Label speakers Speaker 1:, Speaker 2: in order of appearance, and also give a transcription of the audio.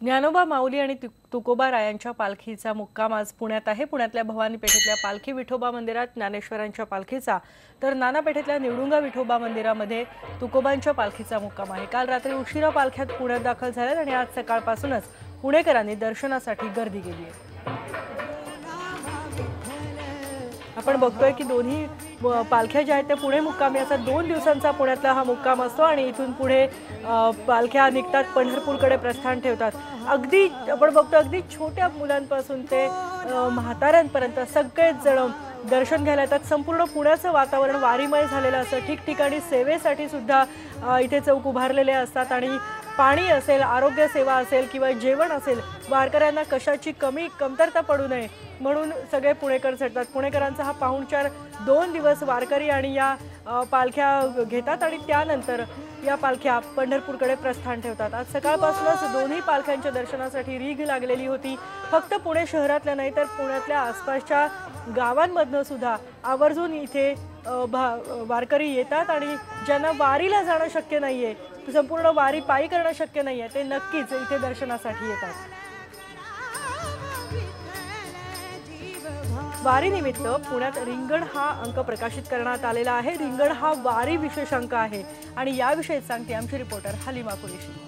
Speaker 1: ज्ञानोबा माऊली आणि तुकोबा रायांच्या पालखीचा मुक्काम आज पुण्यात आहे। पुण्यातल्या भवानी पेठेतल्या पालखी विठोबा मंदिरात ज्ञानेश्वरांच्या पालखीचा तर नाना पेठेतल्या निवडुंगा विठोबा मंदिरामध्ये तुकोबांच्या पालखीचा मुक्काम आहे। काल रात्री उशिरा पालख्यात पुण्यात दाखल झाल्यात आणि आज सकाळपासूनच पुणेकरांनी दर्शनासाठी गर्दी केली आहे। आपण बघतोय की दोन्ही पालख्या ज्या आहेत त्या पुणे मुक्कामी असतात। 2 दिवसांचा पुण्यातला हा मुक्काम असतो आणि इथून पुढे पालख्या निघतात, पंढरपूरकडे प्रस्थान ठेवतात। अगदी आपण बघतो अगदी छोट्या मुलांपासून ते म्हाताऱ्यांपर्यंत सगळेच जण दर्शन घ्यायला येतात। संपूर्ण पुण्याचं वातावरण वारीमय झालेलं असतं। ठिकठिकाणी सेवेसाठी सुद्धा इथे चौक उभारलेले असतात आणि पाणी असेल, आरोग्य सेवा असेल किंवा जेवण असेल, वारकऱ्यांना कशाची कमतरता पडू नये म्हणून सगळे पुणेकर झटतात। पुणेकरांचा हा पाहुणचार 2 दिवस वारकरी आणि या पालख्या घेतात आणि त्यानंतर या पालख्या पंढरपूरकडे प्रस्थान ठेवतात। आज सकाळपासूनच दोन्ही पालख्यांच्या दर्शनासाठी रीघ लागलेली होती। फक्त पुणे शहरातल्या नाही तर पुण्यातल्या आसपासच्या गावांमधून सुद्धा आवर्जून इथे वारकरी येतात आणि ज्यांना वारीला जाणं शक्य नाहीये, संपूर्ण वारी पायी करणं शक्य नाहीये, ते नक्कीच इथे दर्शनासाठी येतात। वारी निमित्त पुण्यात रिंगण हा अंक प्रकाशित करण्यात आलेला आहे। रिंगण हा वारी विशेष अंक आहे आणि याविषयी सांगते आमची रिपोर्टर हलीमा कुरेशी।